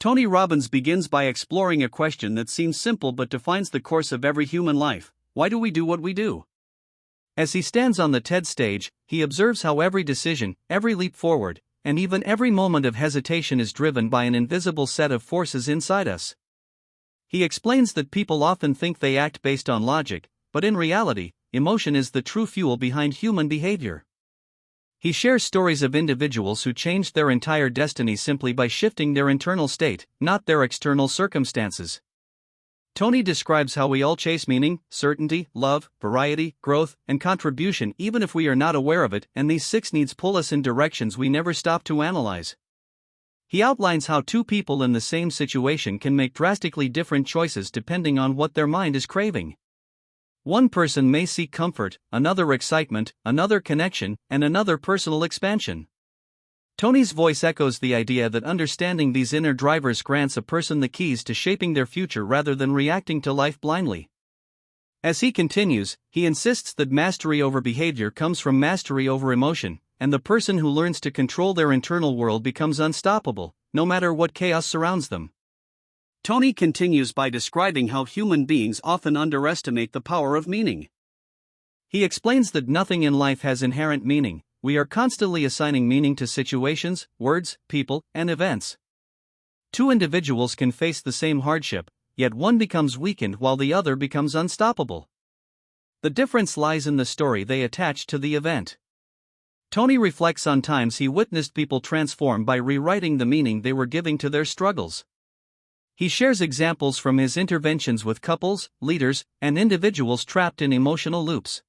Tony Robbins begins by exploring a question that seems simple but defines the course of every human life: why do we do what we do? As he stands on the TED stage, he observes how every decision, every leap forward, and even every moment of hesitation is driven by an invisible set of forces inside us. He explains that people often think they act based on logic, but in reality, emotion is the true fuel behind human behavior. He shares stories of individuals who changed their entire destiny simply by shifting their internal state, not their external circumstances. Tony describes how we all chase meaning, certainty, love, variety, growth, and contribution even if we are not aware of it, and these 6 needs pull us in directions we never stop to analyze. He outlines how 2 people in the same situation can make drastically different choices depending on what their mind is craving. One person may seek comfort, another excitement, another connection, and another personal expansion. Tony's voice echoes the idea that understanding these inner drivers grants a person the keys to shaping their future rather than reacting to life blindly. As he continues, he insists that mastery over behavior comes from mastery over emotion, and the person who learns to control their internal world becomes unstoppable, no matter what chaos surrounds them. Tony continues by describing how human beings often underestimate the power of meaning. He explains that nothing in life has inherent meaning. We are constantly assigning meaning to situations, words, people, and events. 2 individuals can face the same hardship, yet one becomes weakened while the other becomes unstoppable. The difference lies in the story they attach to the event. Tony reflects on times he witnessed people transform by rewriting the meaning they were giving to their struggles. He shares examples from his interventions with couples, leaders, and individuals trapped in emotional loops.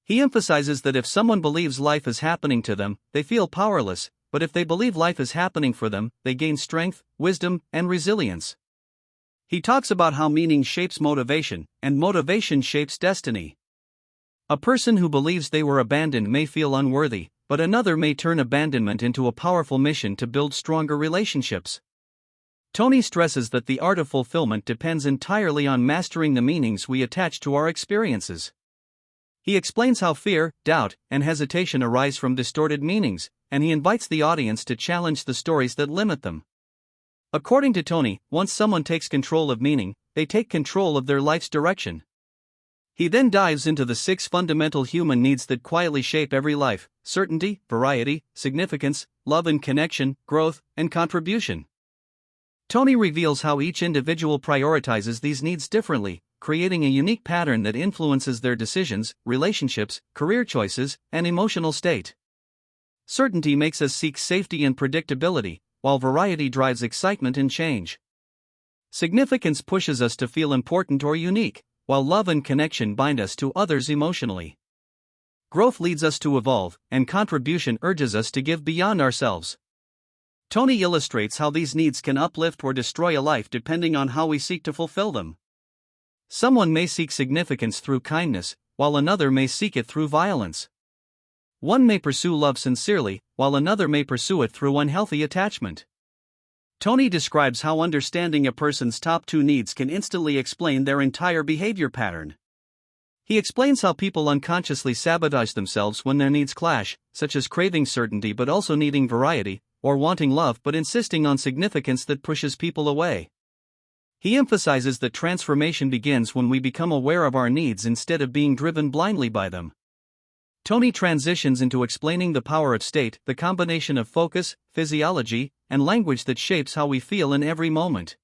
He emphasizes that if someone believes life is happening to them, they feel powerless, but if they believe life is happening for them, they gain strength, wisdom, and resilience. He talks about how meaning shapes motivation, and motivation shapes destiny. A person who believes they were abandoned may feel unworthy, but another may turn abandonment into a powerful mission to build stronger relationships. Tony stresses that the art of fulfillment depends entirely on mastering the meanings we attach to our experiences. He explains how fear, doubt, and hesitation arise from distorted meanings, and he invites the audience to challenge the stories that limit them. According to Tony, once someone takes control of meaning, they take control of their life's direction. He then dives into the 6 fundamental human needs that quietly shape every life: certainty, variety, significance, love and connection, growth, and contribution. Tony reveals how each individual prioritizes these needs differently, creating a unique pattern that influences their decisions, relationships, career choices, and emotional state. Certainty makes us seek safety and predictability, while variety drives excitement and change. Significance pushes us to feel important or unique, while love and connection bind us to others emotionally. Growth leads us to evolve, and contribution urges us to give beyond ourselves. Tony illustrates how these needs can uplift or destroy a life depending on how we seek to fulfill them. Someone may seek significance through kindness, while another may seek it through violence. One may pursue love sincerely, while another may pursue it through unhealthy attachment. Tony describes how understanding a person's top 2 needs can instantly explain their entire behavior pattern. He explains how people unconsciously sabotage themselves when their needs clash, such as craving certainty but also needing variety, or wanting love but insisting on significance that pushes people away. He emphasizes that transformation begins when we become aware of our needs instead of being driven blindly by them. Tony transitions into explaining the power of state, the combination of focus, physiology, and language that shapes how we feel in every moment.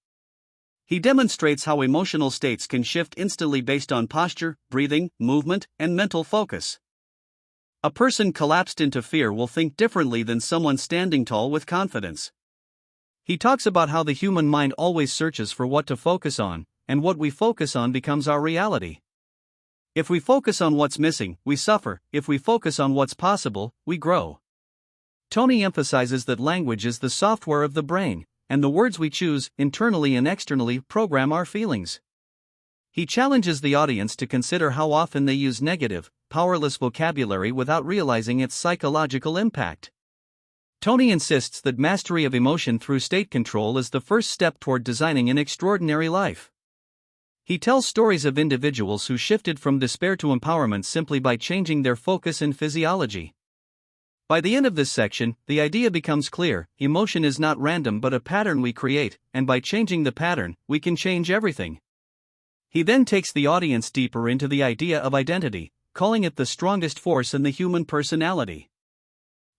He demonstrates how emotional states can shift instantly based on posture, breathing, movement, and mental focus. A person collapsed into fear will think differently than someone standing tall with confidence. He talks about how the human mind always searches for what to focus on, and what we focus on becomes our reality. If we focus on what's missing, we suffer. If we focus on what's possible, we grow. Tony emphasizes that language is the software of the brain, and the words we choose, internally and externally, program our feelings. He challenges the audience to consider how often they use negative, powerless vocabulary without realizing its psychological impact. Tony insists that mastery of emotion through state control is the first step toward designing an extraordinary life. He tells stories of individuals who shifted from despair to empowerment simply by changing their focus and physiology. By the end of this section, the idea becomes clear: emotion is not random but a pattern we create, and by changing the pattern, we can change everything. He then takes the audience deeper into the idea of identity, calling it the strongest force in the human personality.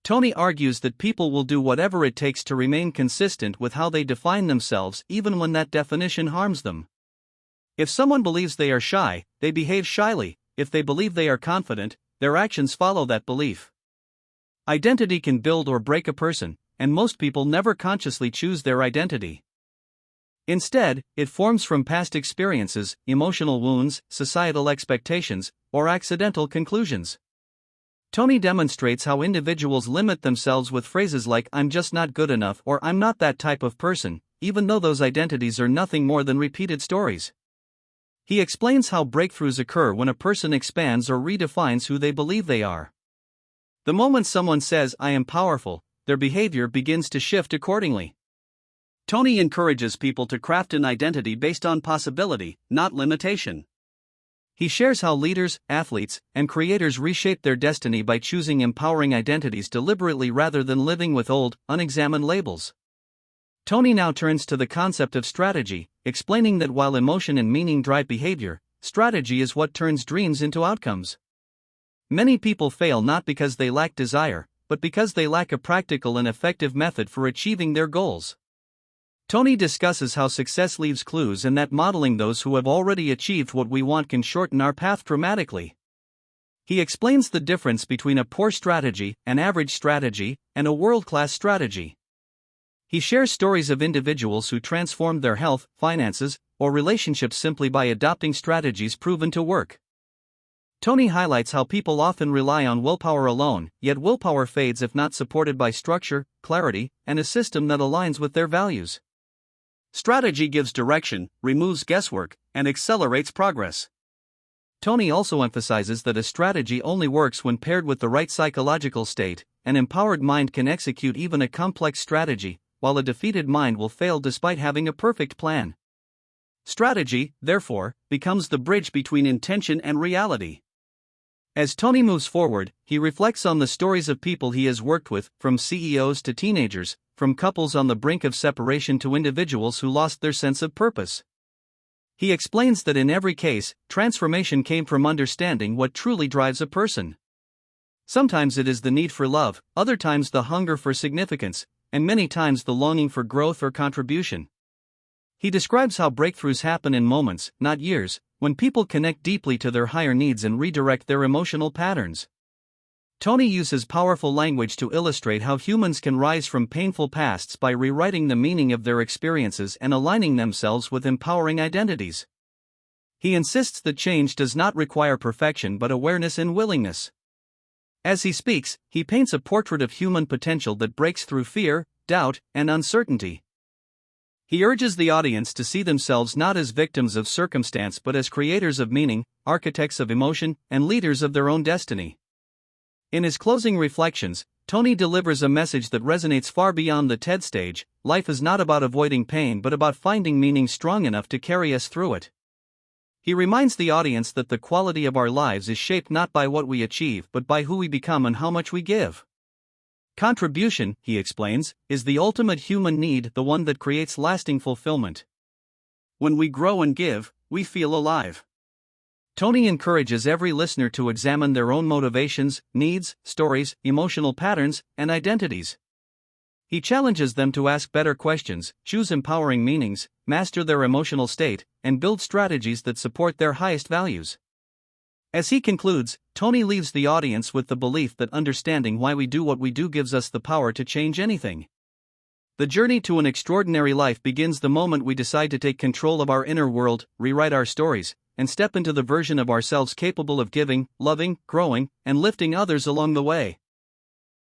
Tony argues that people will do whatever it takes to remain consistent with how they define themselves, even when that definition harms them. If someone believes they are shy, they behave shyly. If they believe they are confident, their actions follow that belief. Identity can build or break a person, and most people never consciously choose their identity. Instead, it forms from past experiences, emotional wounds, societal expectations, or accidental conclusions. Tony demonstrates how individuals limit themselves with phrases like "I'm just not good enough" or "I'm not that type of person," even though those identities are nothing more than repeated stories. He explains how breakthroughs occur when a person expands or redefines who they believe they are. The moment someone says "I am powerful," their behavior begins to shift accordingly. Tony encourages people to craft an identity based on possibility, not limitation. He shares how leaders, athletes, and creators reshape their destiny by choosing empowering identities deliberately rather than living with old, unexamined labels. Tony now turns to the concept of strategy, explaining that while emotion and meaning drive behavior, strategy is what turns dreams into outcomes. Many people fail not because they lack desire, but because they lack a practical and effective method for achieving their goals. Tony discusses how success leaves clues and that modeling those who have already achieved what we want can shorten our path dramatically. He explains the difference between a poor strategy, an average strategy, and a world-class strategy. He shares stories of individuals who transformed their health, finances, or relationships simply by adopting strategies proven to work. Tony highlights how people often rely on willpower alone, yet willpower fades if not supported by structure, clarity, and a system that aligns with their values. Strategy gives direction, removes guesswork, and accelerates progress. Tony also emphasizes that a strategy only works when paired with the right psychological state. An empowered mind can execute even a complex strategy, while a defeated mind will fail despite having a perfect plan. Strategy, therefore, becomes the bridge between intention and reality. As Tony moves forward, he reflects on the stories of people he has worked with, from CEOs to teenagers, from couples on the brink of separation to individuals who lost their sense of purpose. He explains that in every case, transformation came from understanding what truly drives a person. Sometimes it is the need for love, other times the hunger for significance, and many times the longing for growth or contribution. He describes how breakthroughs happen in moments, not years, when people connect deeply to their higher needs and redirect their emotional patterns. Tony uses powerful language to illustrate how humans can rise from painful pasts by rewriting the meaning of their experiences and aligning themselves with empowering identities. He insists that change does not require perfection but awareness and willingness. As he speaks, he paints a portrait of human potential that breaks through fear, doubt, and uncertainty. He urges the audience to see themselves not as victims of circumstance but as creators of meaning, architects of emotion, and leaders of their own destiny. In his closing reflections, Tony delivers a message that resonates far beyond the TED stage: life is not about avoiding pain but about finding meaning strong enough to carry us through it. He reminds the audience that the quality of our lives is shaped not by what we achieve but by who we become and how much we give. Contribution, he explains, is the ultimate human need, the one that creates lasting fulfillment. When we grow and give, we feel alive. Tony encourages every listener to examine their own motivations, needs, stories, emotional patterns, and identities. He challenges them to ask better questions, choose empowering meanings, master their emotional state, and build strategies that support their highest values. As he concludes, Tony leaves the audience with the belief that understanding why we do what we do gives us the power to change anything. The journey to an extraordinary life begins the moment we decide to take control of our inner world, rewrite our stories, and step into the version of ourselves capable of giving, loving, growing, and lifting others along the way.